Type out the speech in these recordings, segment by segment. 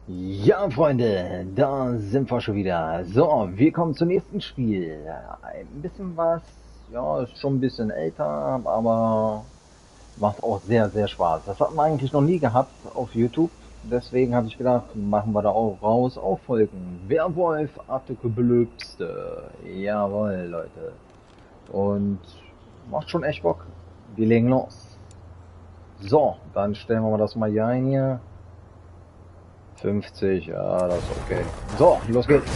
Ja, Freunde, da sind wir schon wieder. So, wir kommen zum nächsten Spiel. Ein bisschen was, ja, ist schon ein bisschen älter, aber macht auch sehr, sehr Spaß. Das hat man eigentlich noch nie gehabt auf YouTube. Deswegen habe ich gedacht, machen wir da auch raus auf Folgen. Werewolf, Apocalypse. Jawohl, Leute. Und macht schon echt Bock. Wir legen los. So, dann stellen wir mal das mal hier ein hier. 50, ja, das ist okay. So, los geht's.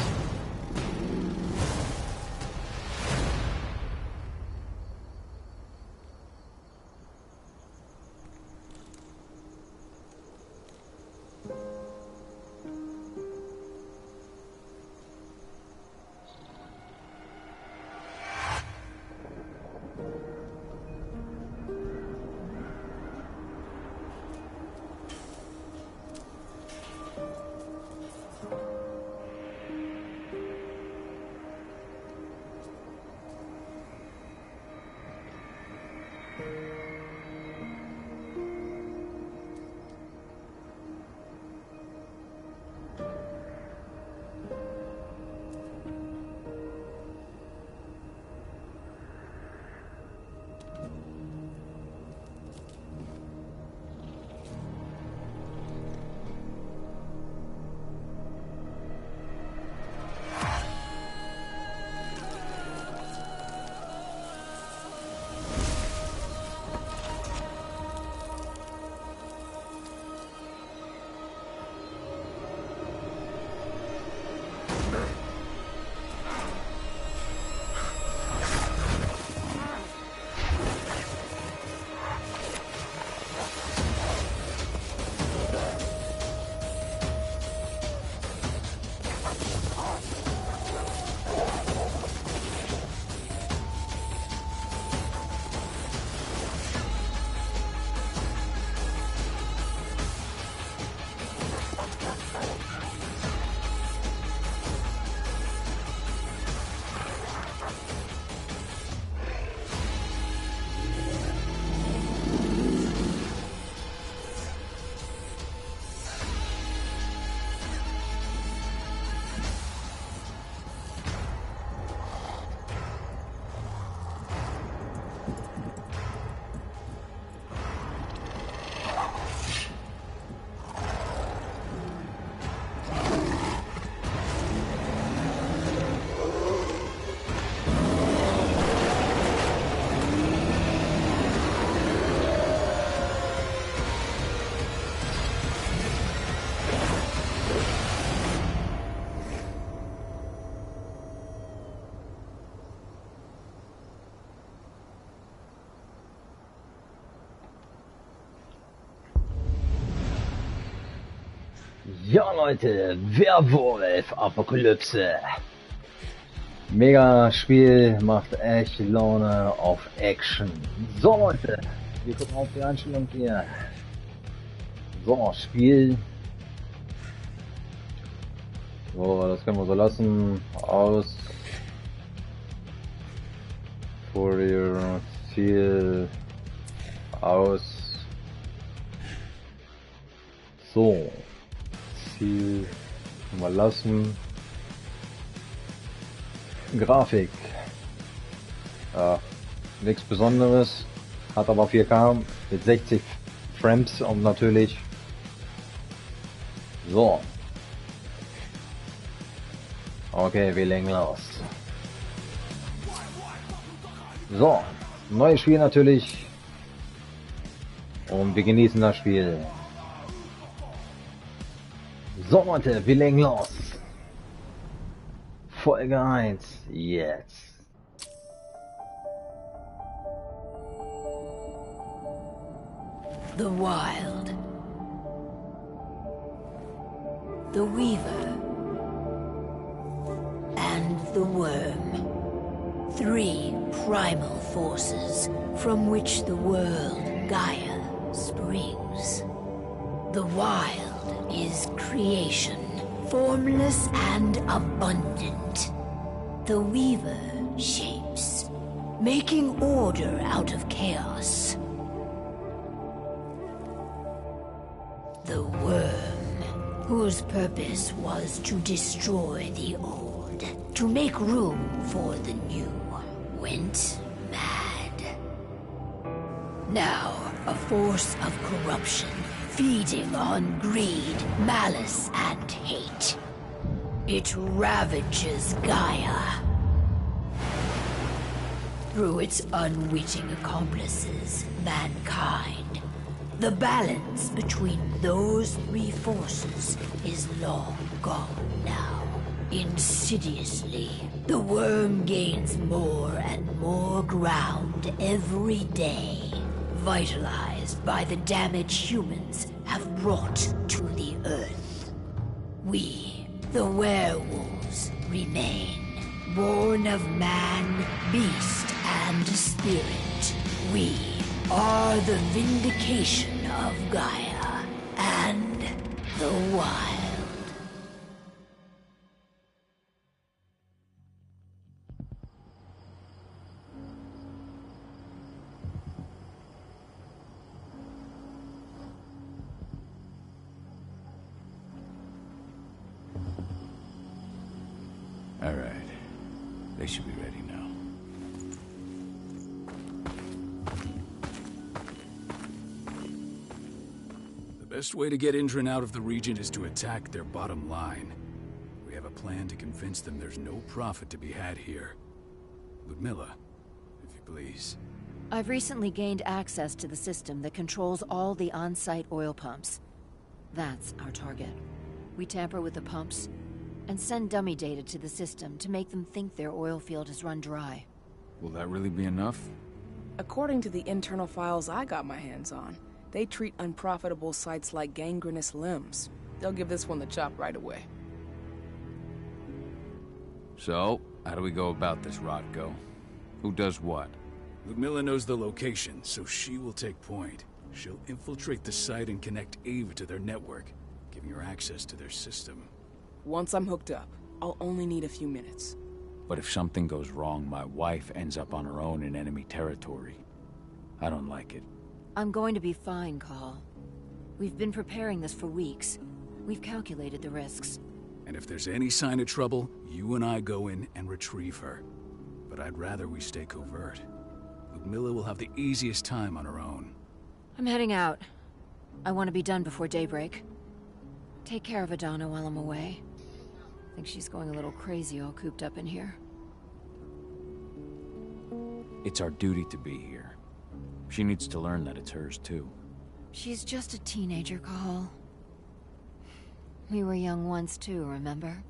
Ja, Leute, Werewolf, Apokalypse. Mega Spiel, macht echt Laune auf Action. So, Leute, wir gucken auf die Einstellung hier. So, Spiel. So, das können wir so lassen. Aus. Fourier, Ziel. Aus. So. Ziel mal lassen. Grafik. Nichts Besonderes. Hat aber 4K mit 60 Frames und natürlich. So. Okay, wir legen los. So. Neues Spiel natürlich. Und wir genießen das Spiel. So, Leute, wir legen los. Folge 1, jetzt. The Wild. The Weaver. And the Worm. 3 primal forces from which the world Gaia springs. The Wild is creation, formless and abundant. The Weaver shapes, making order out of chaos. The Worm, who whose purpose was to destroy the old, to make room for the new, went mad. Now, a force of corruption, feeding on greed, malice, and hate. It ravages Gaia. Through its unwitting accomplices, mankind, the balance between those three forces is long gone now. Insidiously, the worm gains more and more ground every day, vitalized by the damage humans have brought to the Earth. We, the werewolves, remain, born of man, beast, and spirit. We are the vindication of Gaia and the wild. All right. They should be ready now. The best way to get Indran out of the region is to attack their bottom line. We have a plan to convince them there's no profit to be had here. Ludmilla, if you please. I've recently gained access to the system that controls all the on-site oil pumps. That's our target. We tamper with the pumps and send dummy data to the system to make them think their oil field has run dry. Will that really be enough? According to the internal files I got my hands on, they treat unprofitable sites like gangrenous limbs. They'll give this one the chop right away. So, how do we go about this, Rodko? Who does what? Ludmilla knows the location, so she will take point. She'll infiltrate the site and connect Ava to their network, giving her access to their system. Once I'm hooked up, I'll only need a few minutes. But if something goes wrong, my wife ends up on her own in enemy territory. I don't like it. I'm going to be fine, Call. We've been preparing this for weeks. We've calculated the risks. And if there's any sign of trouble, you and I go in and retrieve her. But I'd rather we stay covert. Ludmilla will have the easiest time on her own. I'm heading out. I want to be done before daybreak. Take care of Adana while I'm away. I think she's going a little crazy all cooped up in here. It's our duty to be here. She needs to learn that it's hers, too. She's just a teenager, Call. We were young once, too, remember?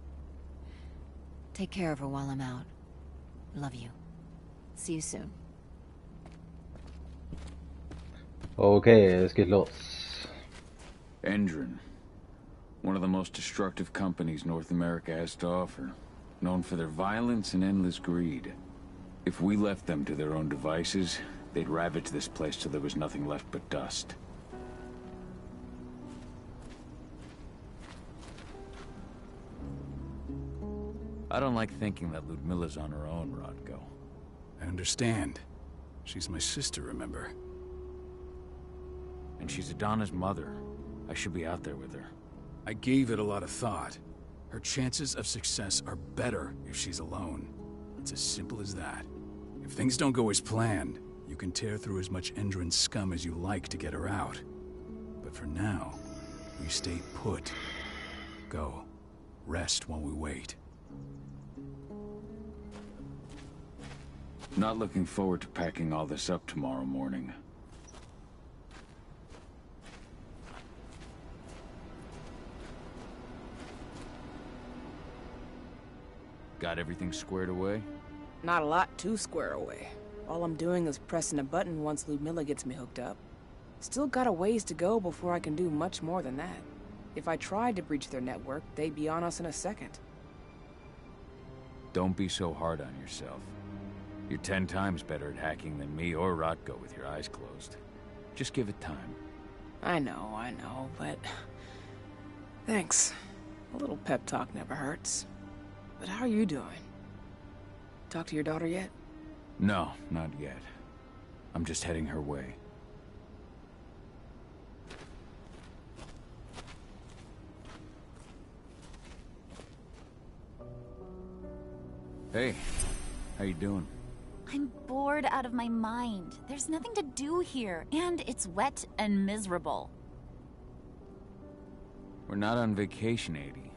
Take care of her while I'm out. Love you. See you soon. Okay, es geht los. Indran. One of the most destructive companies North America has to offer. Known for their violence and endless greed. If we left them to their own devices, they'd ravage this place till there was nothing left but dust. I don't like thinking that Ludmilla's on her own, Rodko. I understand. She's my sister, remember? And she's Adana's mother. I should be out there with her. I gave it a lot of thought. Her chances of success are better if she's alone. It's as simple as that. If things don't go as planned, you can tear through as much Indran scum as you like to get her out. But for now, we stay put. Go. Rest while we wait. Not looking forward to packing all this up tomorrow morning. Got everything squared away? Not a lot to square away. All I'm doing is pressing a button once Ludmilla gets me hooked up. Still got a ways to go before I can do much more than that. If I tried to breach their network, they'd be on us in a second. Don't be so hard on yourself. You're 10 times better at hacking than me or Rodko with your eyes closed. Just give it time. I know, but... Thanks. A little pep talk never hurts. But how are you doing? Talk to your daughter yet? No, not yet. I'm just heading her way. Hey, how you doing? I'm bored out of my mind. There's nothing to do here, and it's wet and miserable. We're not on vacation, Adie.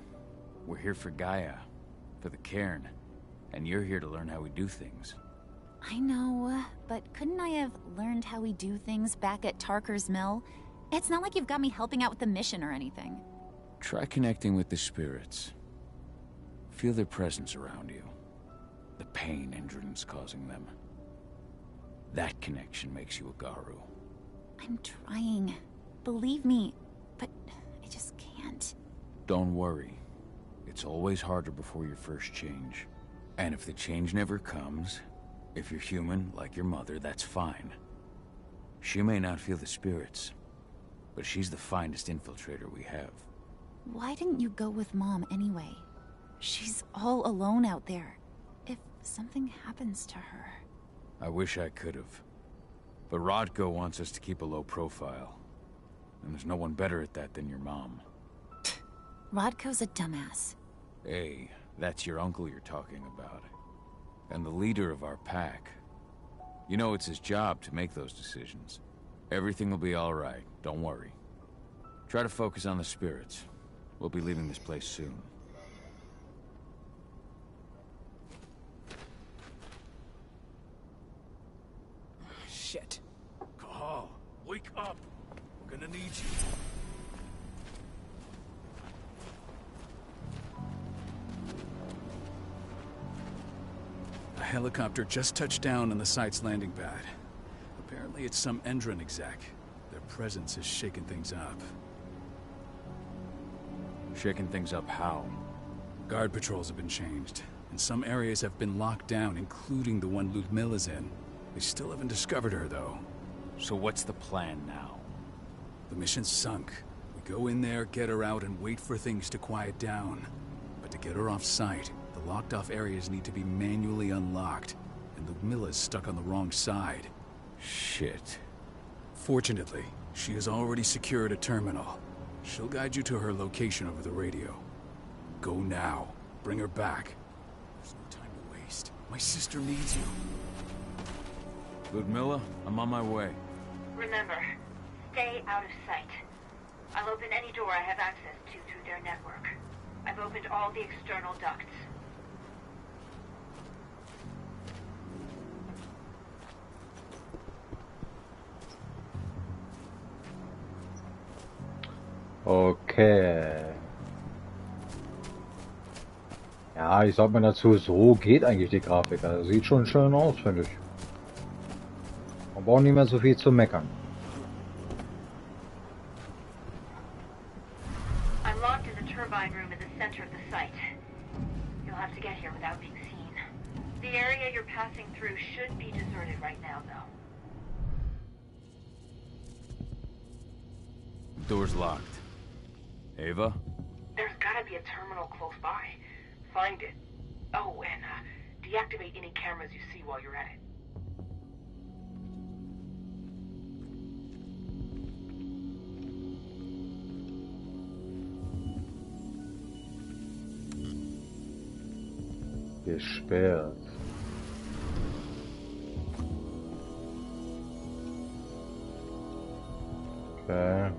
We're here for Gaia, for the cairn, and you're here to learn how we do things. I know, but couldn't I have learned how we do things back at Tarker's Mill? It's not like you've got me helping out with the mission or anything. Try connecting with the spirits. Feel their presence around you. The pain Endron's causing them. That connection makes you a Garu. I'm trying. Believe me, but I just can't. Don't worry. It's always harder before your first change. And if the change never comes, if you're human, like your mother, that's fine. She may not feel the spirits, but she's the finest infiltrator we have. Why didn't you go with Mom anyway? She's all alone out there. If something happens to her... I wish I could have. But Rodko wants us to keep a low profile. And there's no one better at that than your mom. Rodko's a dumbass. Hey, that's your uncle you're talking about. And the leader of our pack. You know it's his job to make those decisions. Everything will be all right, don't worry. Try to focus on the spirits. We'll be leaving this place soon. Shit. Call. Wake up. We're gonna need you. A helicopter just touched down on the site's landing pad. Apparently it's some Endron exec. Their presence is shaking things up. Shaking things up how? Guard patrols have been changed, and some areas have been locked down, including the one Ludmilla's in. They still haven't discovered her, though. So what's the plan now? The mission's sunk. We go in there, get her out, and wait for things to quiet down. But to get her off-site, the locked-off areas need to be manually unlocked, and Ludmilla's stuck on the wrong side. Shit. Fortunately, she has already secured a terminal. She'll guide you to her location over the radio. Go now. Bring her back. There's no time to waste. My sister needs you. Ludmilla, I'm on my way. Remember, stay out of sight. I'll open any door I have access to through their network. I've opened all the external ducts. Okay. Ja, ich sag mal dazu, so geht eigentlich die Grafik. Also sieht schon schön aus, finde ich. Man braucht nicht mehr so viel zu meckern. I'm locked in the turbine room in the center of the site. You'll have to get here without being seen. The area you're passing through should be deserted right now, though. Door's locked. Ava? There's gotta be a terminal close by. Find it. Oh, and deactivate any cameras you see while you're at it. Gesperrt. Okay.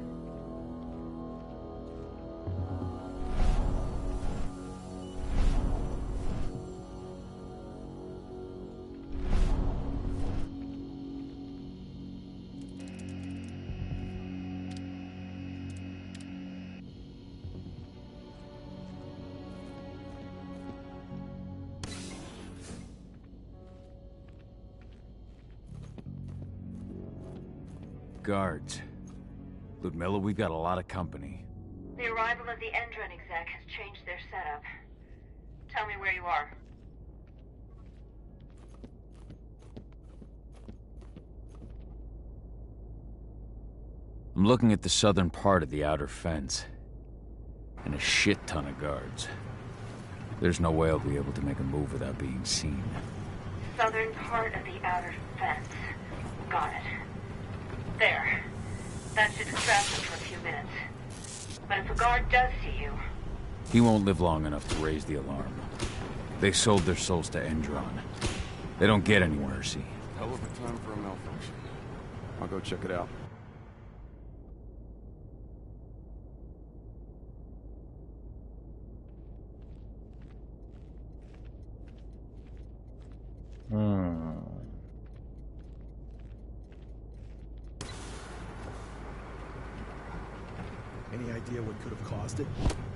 Guards. Ludmilla, we've got a lot of company. The arrival of the Endron exec has changed their setup. Tell me where you are. I'm looking at the southern part of the outer fence. And a shit ton of guards. There's no way I'll be able to make a move without being seen. Southern part of the outer fence. Got it. There. That should distract them for a few minutes. But if a guard does see you... He won't live long enough to raise the alarm. They sold their souls to Endron. They don't get anywhere, see? Hell of a time for a malfunction. I'll go check it out. Any idea what could have caused it?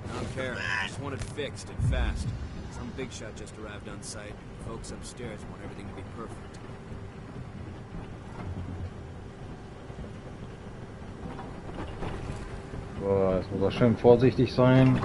I don't care. I just want it fixed and fast. Some big shot just arrived on site. Folks upstairs want everything to be perfect. So, jetzt muss er schön vorsichtig sein.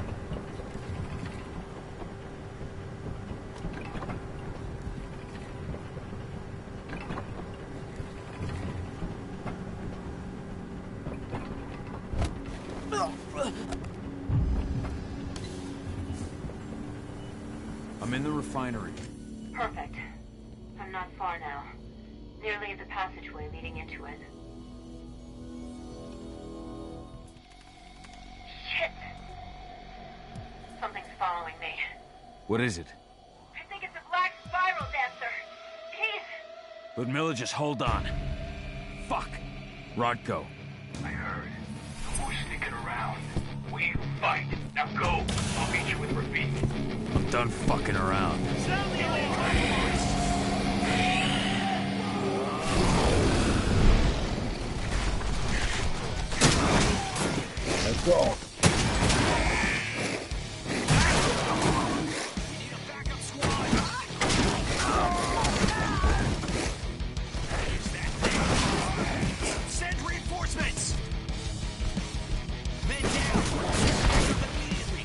I'm in the refinery. Perfect. I'm not far now. Nearly at the passageway leading into it. Shit! Something's following me. What is it? I think it's a black spiral dancer. Keith! Ludmilla, just hold on. Fuck. Rodko. I heard. No more sticking around. We fight. Now go. I'll meet you with Rafik. I'm done fucking around. Let's go. Send reinforcements! Men down! Immediately!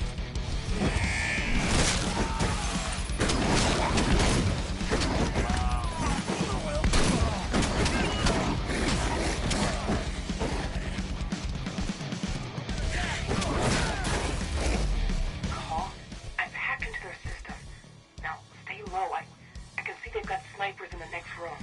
Call? I've hacked into their system. Now, stay low. I can see they've got snipers in the next room.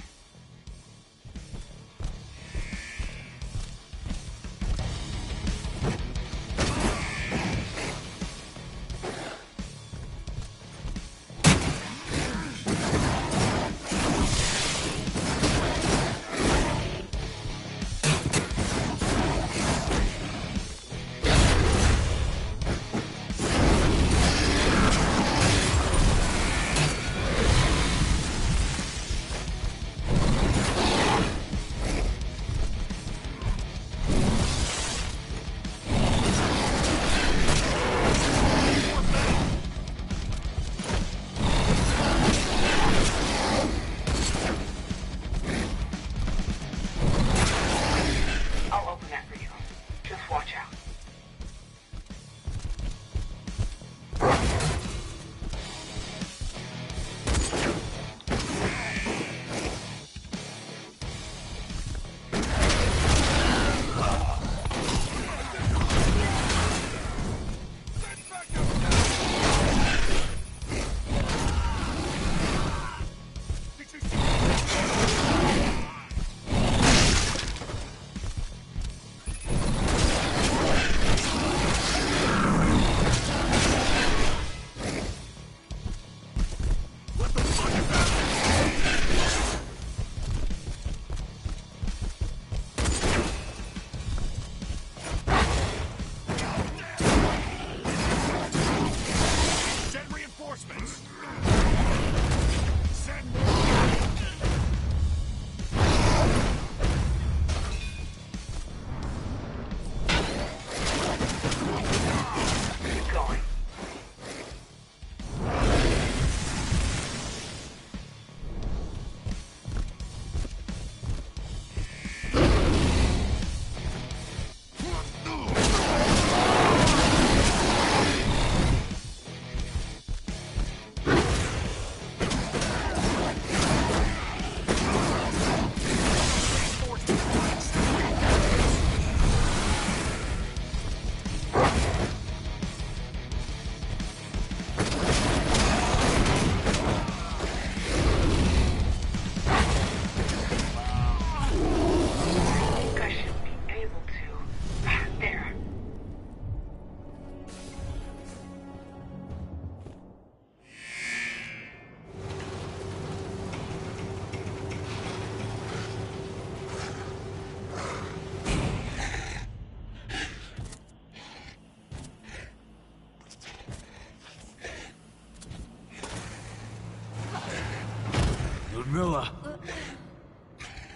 Milla!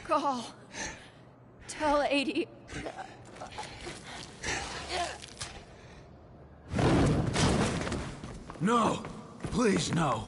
Call. Tell 80. No! Please, no!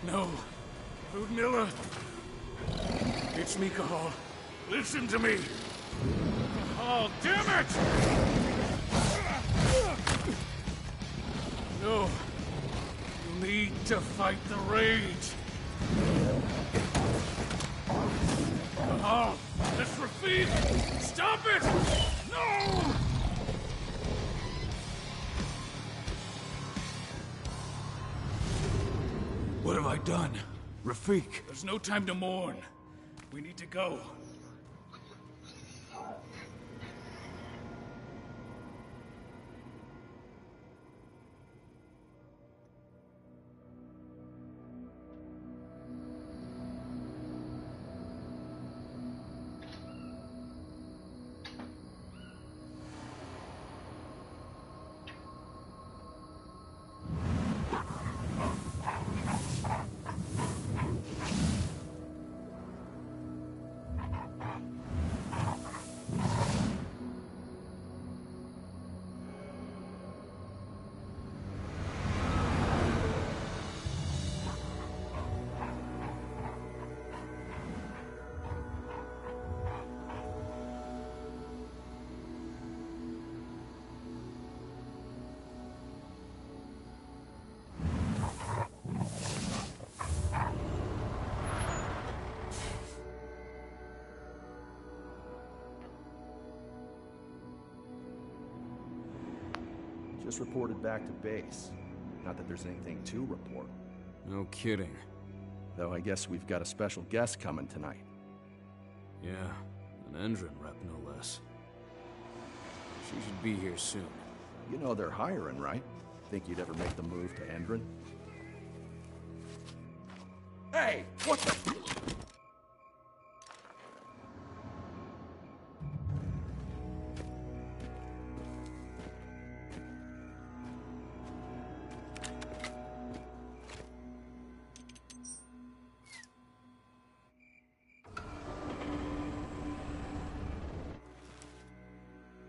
No. Ludmilla. It's me, Cahal. Listen to me. Cahal, damn it! No. You need to fight the rage. Cahal, that's Rafik! Stop it! No! What have I done? Rafik, there's no time to mourn. We need to go. Just reported back to base. Not that there's anything to report. No kidding. Though I guess we've got a special guest coming tonight. Yeah, an Endron rep no less. She should be here soon. You know they're hiring, right? Think you'd ever make the move to Endron? Hey! What the...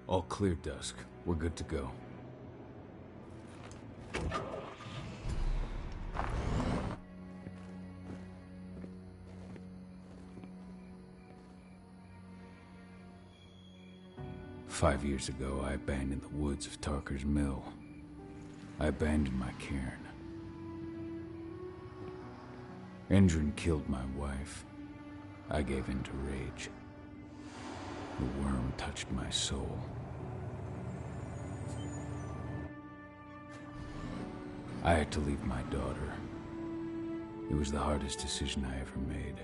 All clear, Dusk. We're good to go. "5 years ago, I abandoned the woods of Tarker's Mill. I abandoned my cairn. Endron killed my wife. I gave in to rage. The worm touched my soul. I had to leave my daughter. It was the hardest decision I ever made.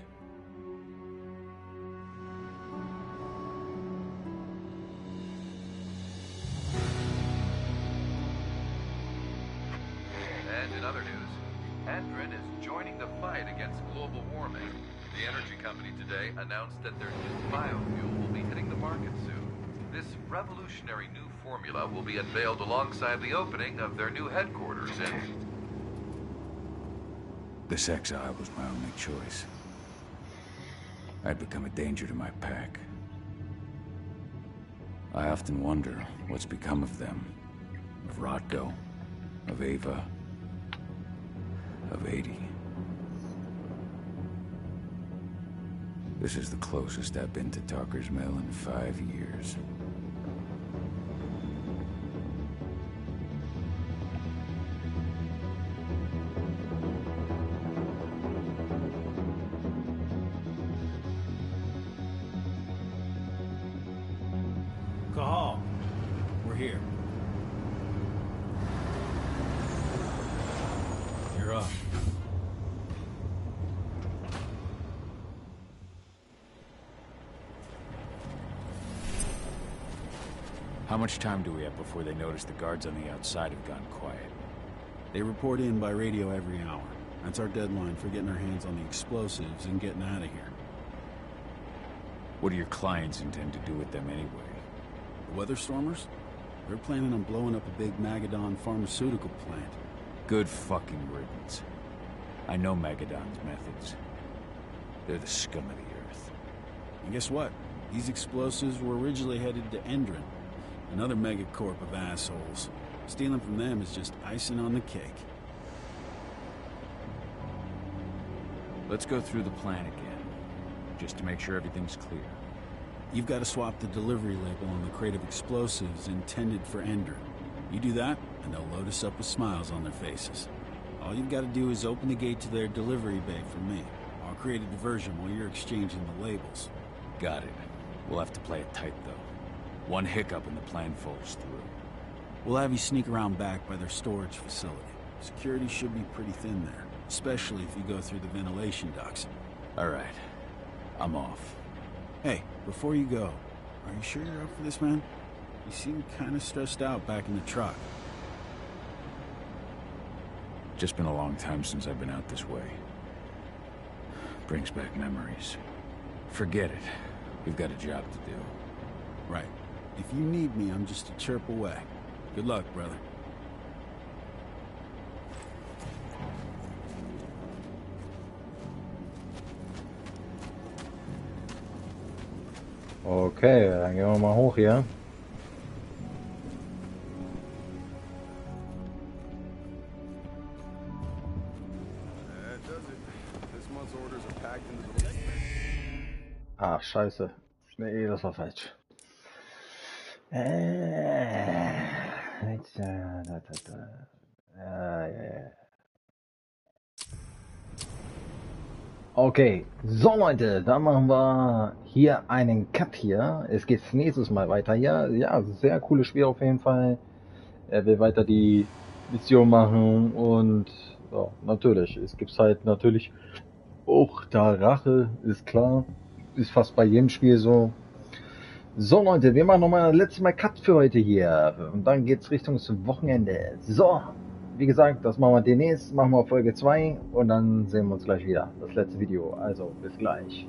And in other news, Endron is joining the fight against global warming. The energy company today announced that their new biofuel will be hitting the market soon. This revolutionary new formula will be unveiled alongside the opening of their new headquarters in... This exile was my only choice. I'd become a danger to my pack. I often wonder what's become of them. Of Rotko, of Ava, of 80. This is the closest I've been to Talker's Mill in 5 years. Cahal, we're here. You're up. How much time do we have before they notice the guards on the outside have gone quiet? They report in by radio every hour. That's our deadline for getting our hands on the explosives and getting out of here. What do your clients intend to do with them anyway? The Weatherstormers? They're planning on blowing up a big Magadon pharmaceutical plant. Good fucking riddance. I know Magadon's methods. They're the scum of the earth. And guess what? These explosives were originally headed to Endron. Another megacorp of assholes. Stealing from them is just icing on the cake. Let's go through the plan again, just to make sure everything's clear. You've got to swap the delivery label on the crate of explosives intended for Endron. You do that, and they'll load us up with smiles on their faces. All you've got to do is open the gate to their delivery bay for me. I'll create a diversion while you're exchanging the labels. Got it. We'll have to play it tight, though. One hiccup and the plan falls through. We'll have you sneak around back by their storage facility. Security should be pretty thin there, especially if you go through the ventilation ducts. All right. I'm off. Hey, before you go, are you sure you're up for this, man? You seem kind of stressed out back in the truck. Just been a long time since I've been out this way. Brings back memories. Forget it. We've got a job to do. Right. If you need me, I'm just a chirp away. Good luck, brother. Okay, dann gehen wir mal hoch hier. Ach, scheiße. Nee, das war falsch. Okay, so Leute, dann machen wir hier einen Cut hier. Es geht nächstes Mal weiter hier. Ja, sehr cooles Spiel auf jeden Fall. Er will weiter die Mission machen und ja, natürlich, es gibt halt natürlich auch da Rache, ist klar. Ist fast bei jedem Spiel so. So Leute, wir machen nochmal letztes Mal Cut für heute hier. Und dann geht's Richtung zum Wochenende. So, wie gesagt, das machen wir demnächst. Machen wir Folge 2 und dann sehen wir uns gleich wieder. Das letzte Video. Also, bis gleich.